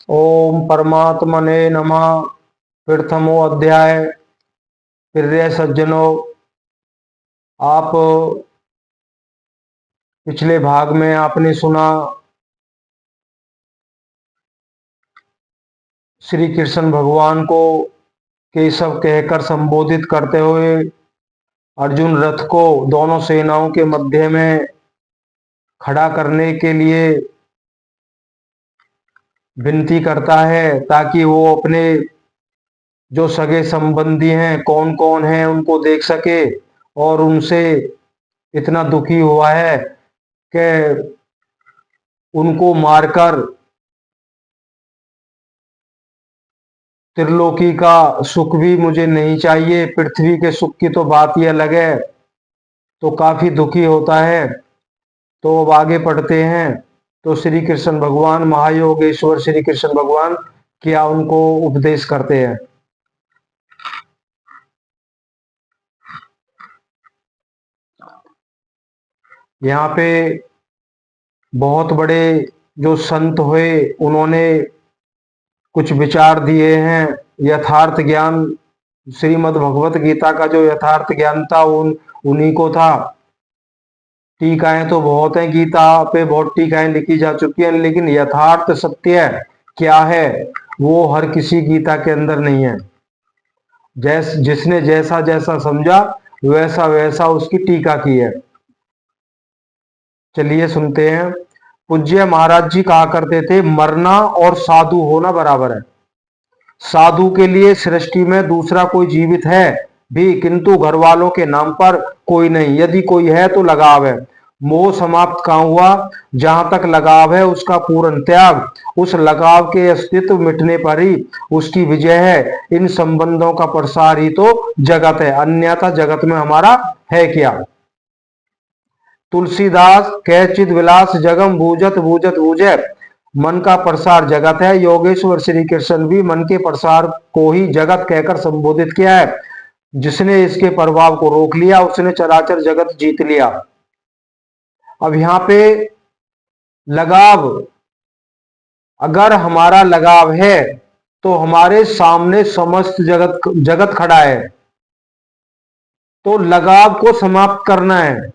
ओम परमात्मने नमः। प्रथमो अध्याय। प्रिय सज्जनों, आप पिछले भाग में आपने सुना श्री कृष्ण भगवान को केशव कहकर संबोधित करते हुए अर्जुन रथ को दोनों सेनाओं के मध्य में खड़ा करने के लिए विनती करता है, ताकि वो अपने जो सगे संबंधी हैं कौन कौन हैं उनको देख सके। और उनसे इतना दुखी हुआ है कि उनको मारकर त्रिलोकी का सुख भी मुझे नहीं चाहिए, पृथ्वी के सुख की तो बात ही अलग है। तो काफी दुखी होता है। तो अब आगे पढ़ते हैं। तो श्री कृष्ण भगवान, महायोगेश्वर श्री कृष्ण भगवान क्या उनको उपदेश करते हैं। यहाँ पे बहुत बड़े जो संत हुए उन्होंने कुछ विचार दिए हैं। यथार्थ ज्ञान, श्रीमद् भगवत गीता का जो यथार्थ ज्ञान था उन्हीं को था। टीकाएं तो बहुत हैं, गीता पे बहुत टीकाएं लिखी जा चुकी हैं, लेकिन यथार्थ सत्य क्या है वो हर किसी गीता के अंदर नहीं है। जिसने जैसा जैसा समझा वैसा वैसा उसकी टीका की है। चलिए सुनते हैं। पूज्य महाराज जी कहा करते थे, मरना और साधु होना बराबर है। साधु के लिए सृष्टि में दूसरा कोई जीवित है भी, किंतु घर वालों के नाम पर कोई नहीं। यदि कोई है तो लगाव है। मोह समाप्त कहाँ हुआ? जहां तक लगाव है उसका पूर्ण त्याग। उस लगाव के अस्तित्व मिटने पर ही उसकी विजय है। इन संबंधों का प्रसार ही तो जगत है, अन्यथा जगत में हमारा है क्या? तुलसीदास कह, चिद विलास जगम बूझत बूझत बूझे। मन का प्रसार जगत है। योगेश्वर श्री कृष्ण भी मन के प्रसार को ही जगत कहकर संबोधित किया है। जिसने इसके प्रभाव को रोक लिया उसने चराचर जगत जीत लिया। अब यहाँ पे लगाव, अगर हमारा लगाव है तो हमारे सामने समस्त जगत जगत खड़ा है, तो लगाव को समाप्त करना है।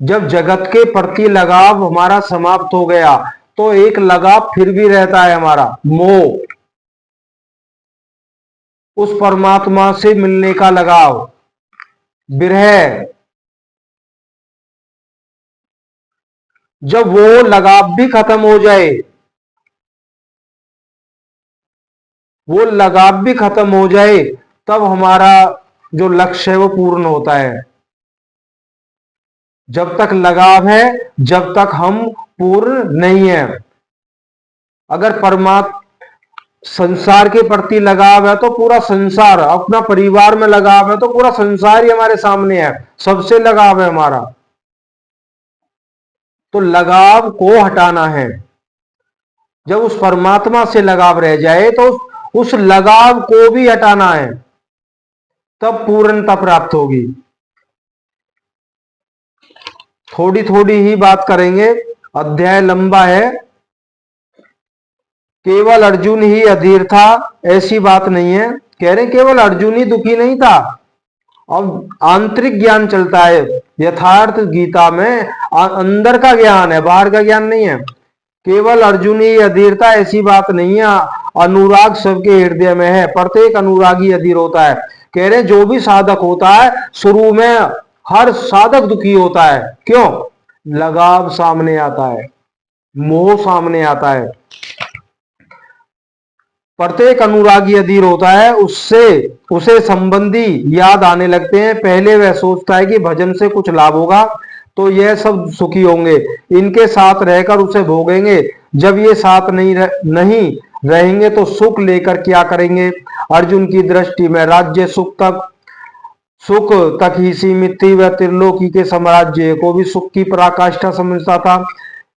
जब जगत के प्रति लगाव हमारा समाप्त हो गया तो एक लगाव फिर भी रहता है, हमारा मोह, उस परमात्मा से मिलने का लगाव, विरह। जब वो लगाव भी खत्म हो जाए, वो लगाव भी खत्म हो जाए, तब हमारा जो लक्ष्य है वो पूर्ण होता है। जब तक लगाव है, जब तक हम पूर्ण नहीं है। अगर परमात्मा संसार के प्रति लगाव है तो पूरा संसार, अपना परिवार में लगाव है तो पूरा संसार ही हमारे सामने है, सबसे लगाव है हमारा। तो लगाव को हटाना है। जब उस परमात्मा से लगाव रह जाए तो उस लगाव को भी हटाना है, तब पूर्णता प्राप्त होगी। थोड़ी थोड़ी ही बात करेंगे, अध्याय लंबा है। केवल अर्जुन ही अधीर था ऐसी बात नहीं है। कह रहे केवल अर्जुन ही दुखी नहीं था। अब आंतरिक ज्ञान चलता है यथार्थ गीता में, अंदर का ज्ञान है, बाहर का ज्ञान नहीं है। केवल अर्जुन ही अधीर था ऐसी बात नहीं है। अनुराग सबके हृदय में है, प्रत्येक अनुरागी अधीर होता है। कह रहे जो भी साधक होता है शुरू में हर साधक दुखी होता है। क्यों? लगाव सामने आता है, मोह सामने आता है। प्रत्येक अनुरागी अधीर होता है, उससे उसे संबंधी याद आने लगते हैं। पहले वह सोचता है कि भजन से कुछ लाभ होगा तो यह सब सुखी होंगे, इनके साथ रहकर उसे भोगेंगे। जब ये साथ नहीं रहेंगे तो सुख लेकर क्या करेंगे? अर्जुन की दृष्टि में राज्य सुख तक ही सीमित थी। वह त्रिलोकी के साम्राज्य को भी सुख की पराकाष्ठा समझता था।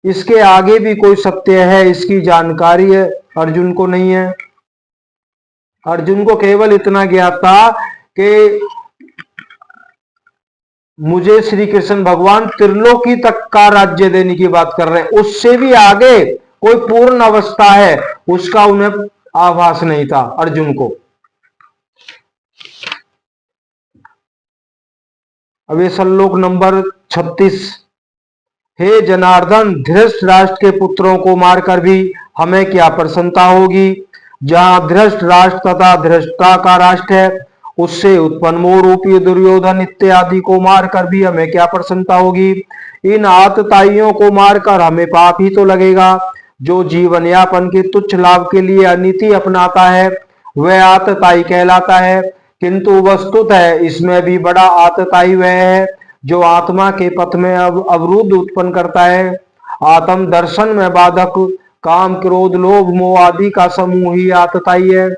इसके आगे भी कोई सत्य है इसकी जानकारी है अर्जुन को नहीं है। अर्जुन को केवल इतना ज्ञात था कि मुझे श्री कृष्ण भगवान त्रिलोकी तक का राज्य देने की बात कर रहे हैं, उससे भी आगे कोई पूर्ण अवस्था है उसका उन्हें आभास नहीं था अर्जुन को। अब ये श्लोक नंबर 36। हे जनार्दन, धृष्ट राष्ट्र के पुत्रों को मारकर भी हमें क्या प्रसन्नता होगी। जहां धृष्ट राष्ट्र तथा धृष्टता का राष्ट्र है, उससे उत्पन्न मोह रूपी दुर्योधन इत्यादि को मारकर भी हमें क्या प्रसन्नता होगी। इन आतताइयों को मारकर हमें पाप ही तो लगेगा। जो जीवन यापन के तुच्छ लाभ के लिए अनीति अपनाता है वह आतताई कहलाता है, किंतु वस्तुतः इसमें भी बड़ा आतताई वह है जो आत्मा के पथ में अवरुद्ध उत्पन्न करता है। आत्म दर्शन में बाधक काम, क्रोध, लोभ, मोह आदि का समूह ही आतताई है।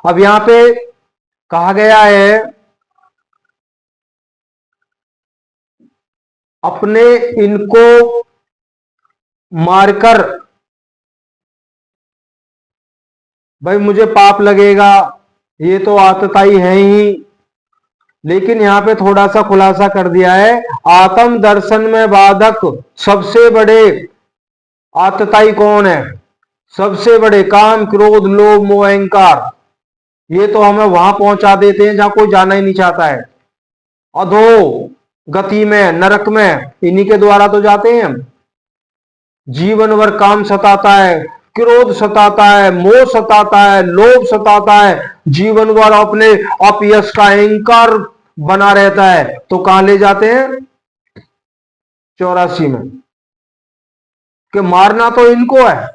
अब यहां पे कहा गया है अपने इनको मारकर भाई मुझे पाप लगेगा, ये तो आतताई है ही। लेकिन यहां पे थोड़ा सा खुलासा कर दिया है, आत्म दर्शन में बाधक सबसे बड़े आतताई कौन है। सबसे बड़े काम, क्रोध, लोभ, मोह, अहंकार, ये तो हमें वहां पहुंचा देते हैं जहां कोई जाना ही नहीं चाहता है। अधो गति में, नरक में, इन्हीं के द्वारा तो जाते हैं हम। जीवन भर काम सताता है, क्रोध सताता है, मोह सताता है, लोभ सताता है, जीवन भर अपने अपयश का अहंकार बना रहता है, तो कहां ले जाते हैं 84 में कि मारना तो इनको है।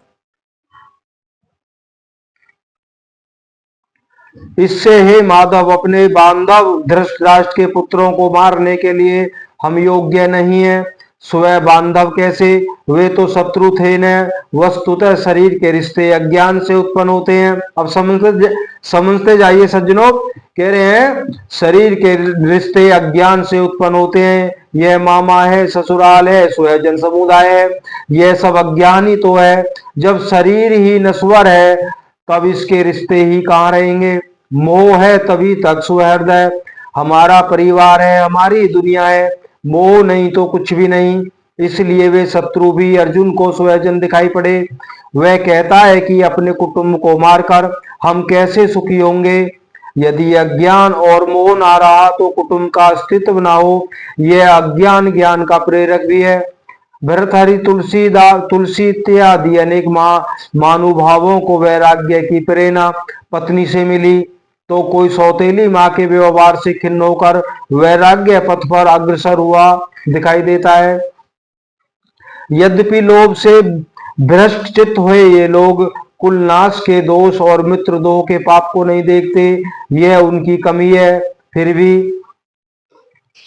इससे हे माधव, अपने बांधव धृतराष्ट्र के पुत्रों को मारने के लिए हम योग्य नहीं है। स्वयं बांधव कैसे, वे तो शत्रु थे न। वस्तुतः शरीर के रिश्ते अज्ञान से उत्पन्न होते हैं। अब समझते जाइए सज्जनों, कह रहे हैं शरीर के रिश्ते अज्ञान से उत्पन्न होते हैं। यह मामा है, ससुराल है, स्वजन समुदाय है, यह सब अज्ञान ही तो है। जब शरीर ही नश्वर है तब इसके रिश्ते ही कहाँ रहेंगे। मोह है तभी तक सुहृदय, हमारा परिवार है, हमारी दुनिया है। मोह नहीं तो कुछ भी नहीं। इसलिए वे शत्रु भी अर्जुन को स्वजन दिखाई पड़े। वह कहता है कि अपने कुटुंब को मारकर हम कैसे सुखी होंगे। यदि अज्ञान और मोह ना रहा तो कुटुंब का अस्तित्व ना हो। यह अज्ञान ज्ञान का प्रेरक भी है। भरतहरि, तुलसी इत्यादि अनेक महानुभावों को वैराग्य की प्रेरणा पत्नी से मिली, तो कोई सौतेली माँ के व्यवहार से खिन्न होकर वैराग्य पथ पर अग्रसर हुआ दिखाई देता है। यद्यपि लोभ से भ्रष्ट चित्त हुए ये लोग कुलनाश के दोष और मित्रद्रोह के पाप को नहीं देखते, यह उनकी कमी है। फिर भी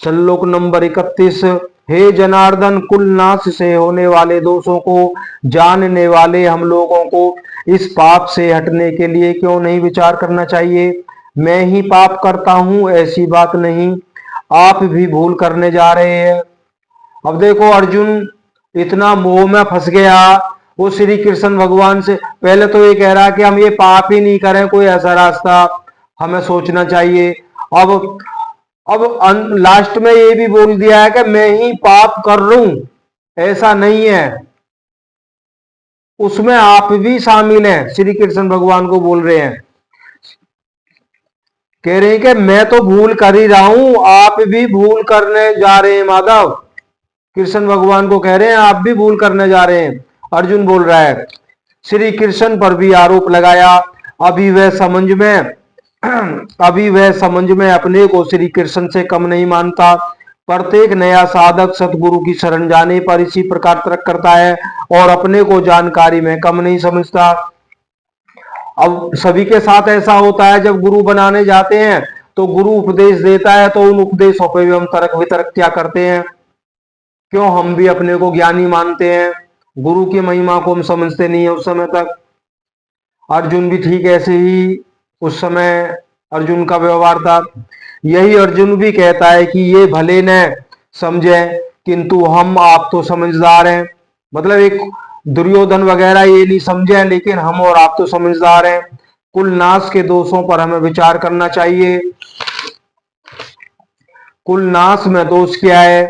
श्लोक नंबर 31। हे जनार्दन, कुलनाश से होने वाले दोषों को जानने वाले हम लोगों को इस पाप से हटने के लिए क्यों नहीं विचार करना चाहिए। मैं ही पाप करता हूं ऐसी बात नहीं, आप भी भूल करने जा रहे हैं। अब देखो अर्जुन इतना मोह में फंस गया, वो श्री कृष्ण भगवान से पहले तो ये कह रहा है कि हम ये पाप ही नहीं करें, कोई ऐसा रास्ता हमें सोचना चाहिए। अब लास्ट में ये भी बोल दिया है कि मैं ही पाप कर रहा हूं, ऐसा नहीं है, उसमें आप भी शामिल हैं। श्री कृष्ण भगवान को बोल रहे हैं, कह रहे हैं कि मैं तो भूल कर ही रहा हूं, आप भी भूल करने जा रहे हैं। माधव कृष्ण भगवान को कह रहे हैं आप भी भूल करने जा रहे हैं। अर्जुन बोल रहा है, श्री कृष्ण पर भी आरोप लगाया। अभी वह समझ में अपने को श्री कृष्ण से कम नहीं मानता। प्रत्येक नया साधक सतगुरु की शरण जाने पर इसी प्रकार तर्क करता है और अपने को जानकारी में कम नहीं समझता। अब सभी के साथ ऐसा होता है, जब गुरु बनाने जाते हैं तो गुरु उपदेश देता है तो उन उपदेशों पर भी हम तर्क वितर्क क्या करते हैं। क्यों हम भी अपने को ज्ञानी मानते हैं, गुरु की महिमा को हम समझते नहीं है उस समय तक। अर्जुन भी ठीक ऐसे ही उस समय अर्जुन का व्यवहार था। यही अर्जुन भी कहता है कि ये भले न समझे किंतु हम आप तो समझदार हैं। मतलब एक दुर्योधन वगैरह ये नहीं समझे, लेकिन हम और आप तो समझदार हैं। कुल नाश के दोषों पर हमें विचार करना चाहिए। कुल नाश में दोष क्या है।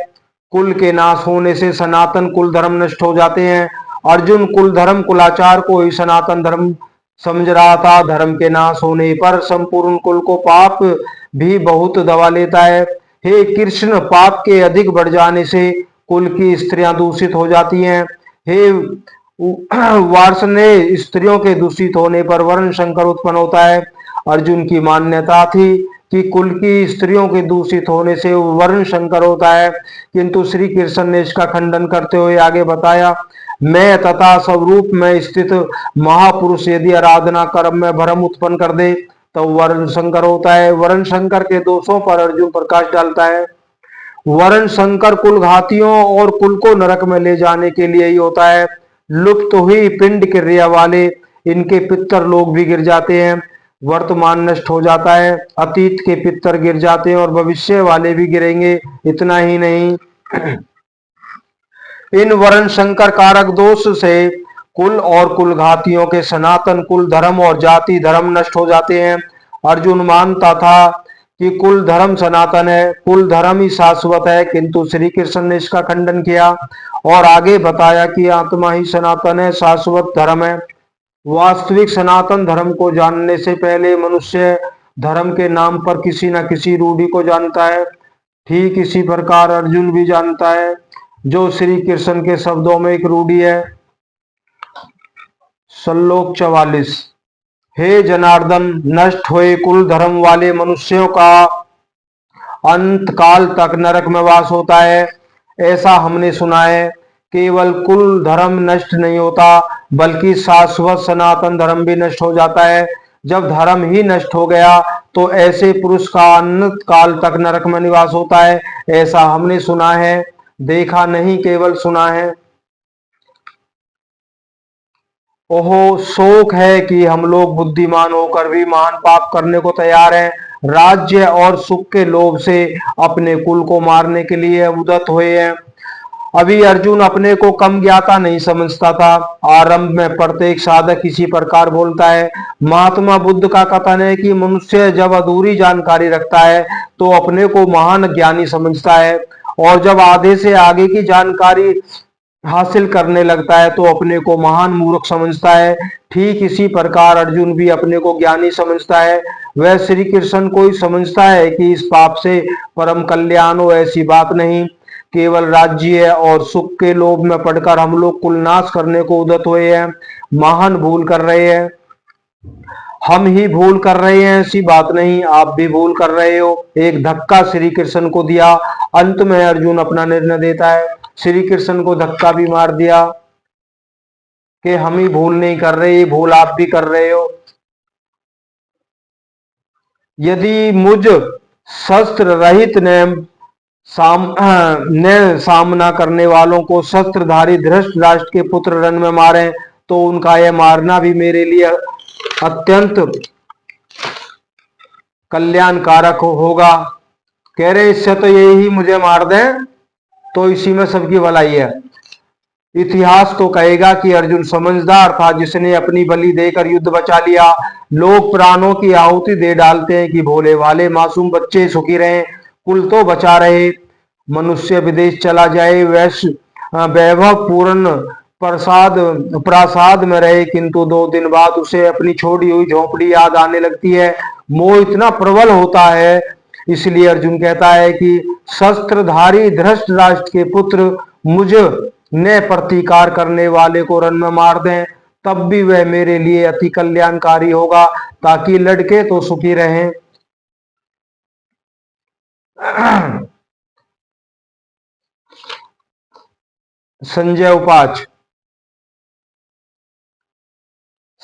कुल के नाश होने से सनातन कुल धर्म नष्ट हो जाते हैं अर्जुन कुल धर्म कुलाचार को ही सनातन धर्म समझ रहा था। धर्म के नाश होने पर संपूर्ण कुल को पाप भी बहुत दबा लेता है। हे कृष्ण, पाप के अधिक बढ़ जाने से कुल की स्त्रियां दूषित हो जाती हैं। हे वार्ष्णेय, स्त्रियों के दूषित होने पर वर्ण संकर उत्पन्न होता है। अर्जुन की मान्यता थी कि कुल की स्त्रियों के दूषित होने से वर्ण संकर होता है, किंतु श्री कृष्ण ने इसका खंडन करते हुए आगे बताया, मैं तथा स्वरूप में स्थित महापुरुष यदि आराधना कर्म में भ्रम उत्पन्न कर दे तो वर्ण संकर होता है। वर्ण संकर के दोषों पर अर्जुन प्रकाश डालता है। वर्ण संकर कुल घातियों और कुल को नरक में ले जाने के लिए ही होता है। लुप्त हुई पिंड क्रिया वाले इनके पितर लोग भी गिर जाते हैं। वर्तमान नष्ट हो जाता है, अतीत के पितर गिर जाते हैं और भविष्य वाले भी गिरेंगे। इतना ही नहीं, इन वर्ण संकर कारक दोष से कुल और कुल घातियों के सनातन कुल धर्म और जाति धर्म नष्ट हो जाते हैं। अर्जुन मानता था कि कुल धर्म सनातन है, कुल धर्म ही शाश्वत है, किंतु श्री कृष्ण ने इसका खंडन किया और आगे बताया कि आत्मा ही सनातन है, शाश्वत धर्म है। वास्तविक सनातन धर्म को जानने से पहले मनुष्य धर्म के नाम पर किसी न किसी रूढ़ी को जानता है। ठीक इसी प्रकार अर्जुन भी जानता है, जो श्री कृष्ण के शब्दों में एक रूढ़ी है। श्लोक 44। हे जनार्दन, नष्ट हुए कुल धर्म वाले मनुष्यों का अंत काल तक नरक में वास होता है, ऐसा हमने सुना है। केवल कुल धर्म नष्ट नहीं होता, बल्कि शाश्वत सनातन धर्म भी नष्ट हो जाता है। जब धर्म ही नष्ट हो गया तो ऐसे पुरुष का अनंत काल तक नरक में निवास होता है, ऐसा हमने सुना है, देखा नहीं, केवल सुना है। ओहो, शोक है कि हम लोग बुद्धिमान होकर भी महान पाप करने को तैयार हैं। राज्य और सुख के लोभ से अपने कुल को मारने के लिए उद्यत हुए हैं। अभी अर्जुन अपने को कम ज्ञाता नहीं समझता था। आरंभ में प्रत्येक साधक इसी प्रकार बोलता है। महात्मा बुद्ध का कथन है कि मनुष्य जब अधूरी जानकारी रखता है तो अपने को महान ज्ञानी समझता है, और जब आधे से आगे की जानकारी हासिल करने लगता है तो अपने को महान मूर्ख समझता है। ठीक इसी प्रकार अर्जुन भी अपने को ज्ञानी समझता है। वह श्री कृष्ण को ही समझता है कि इस पाप से परम कल्याण हो, ऐसी बात नहीं। केवल राज्य और सुख के लोभ में पड़कर हम लोग कुल नाश करने को उद्यत हुए हैं, महान भूल कर रहे हैं। हम ही भूल कर रहे हैं ऐसी बात नहीं, आप भी भूल कर रहे हो। एक धक्का श्री कृष्ण को दिया। अंत में अर्जुन अपना निर्णय देता है। श्री कृष्ण को धक्का भी मार दिया कि हम ही भूल नहीं कर रहे, ये भूल आप भी कर रहे हो। यदि मुझ शस्त्र रहित ने सामना करने वालों को शस्त्रधारी धृतराष्ट्र के पुत्र रण में मारे तो उनका यह मारना भी मेरे लिए अत्यंत कल्याणकारक होगा। कह रहे इससे तो यही मुझे मार दें तो इसी में सबकी भलाई है। इतिहास तो कहेगा कि अर्जुन समझदार था, जिसने अपनी बलि देकर युद्ध बचा लिया। लोग प्राणों की आहुति दे डालते हैं कि भोले भाले मासूम बच्चे सुखी रहे, कुल तो बचा रहे। मनुष्य विदेश चला जाए, वैभव पूर्ण प्रसाद प्रासाद में रहे, किंतु 2 दिन बाद उसे अपनी छोड़ी हुई झोंपड़ी याद आने लगती है। मोह इतना प्रबल होता है, इसलिए अर्जुन कहता है कि शस्त्रधारी धृतराष्ट्र के पुत्र मुझ ने प्रतिकार करने वाले को रण में मार दें, तब भी वह मेरे लिए अति कल्याणकारी होगा, ताकि लड़के तो सुखी रहें। संजय उपाच।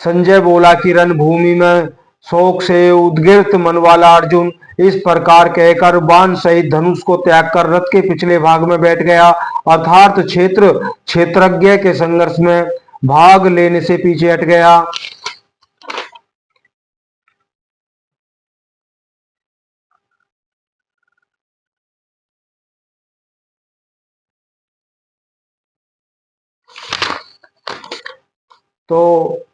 संजय बोला कि रणभूमि में शोक से उद्गिर्त मन वाला अर्जुन इस प्रकार कहकर बाण सहित धनुष को त्याग कर रथ के पिछले भाग में बैठ गया, अर्थात क्षेत्रज्ञ के संघर्ष में भाग लेने से पीछे हट गया। तो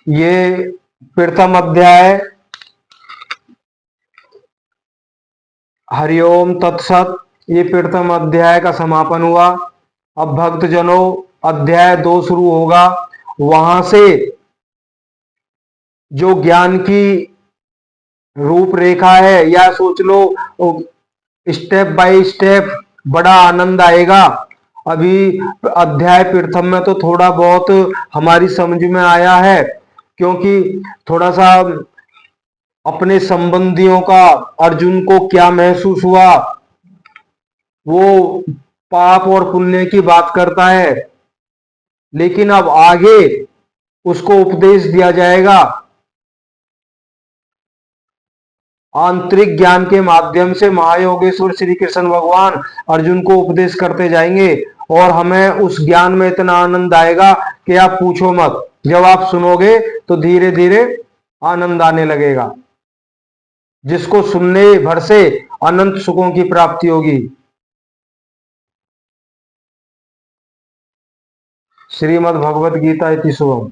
ये प्रथम अध्याय हरिओम तत्सत, ये प्रथम अध्याय का समापन हुआ। अब भक्तजनों, अध्याय 2 शुरू होगा। वहां से जो ज्ञान की रूपरेखा है, या सोच लो स्टेप बाय स्टेप बड़ा आनंद आएगा। अभी अध्याय प्रथम में तो थोड़ा बहुत हमारी समझ में आया है, क्योंकि थोड़ा सा अपने संबंधियों का अर्जुन को क्या महसूस हुआ, वो पाप और पुण्य की बात करता है। लेकिन अब आगे उसको उपदेश दिया जाएगा, आंतरिक ज्ञान के माध्यम से महायोगेश्वर श्री कृष्ण भगवान अर्जुन को उपदेश करते जाएंगे, और हमें उस ज्ञान में इतना आनंद आएगा कि आप पूछो मत। जब आप सुनोगे तो धीरे धीरे आनंद आने लगेगा, जिसको सुनने भर से अनंत सुखों की प्राप्ति होगी। श्रीमद् भगवत गीता इति शुभम।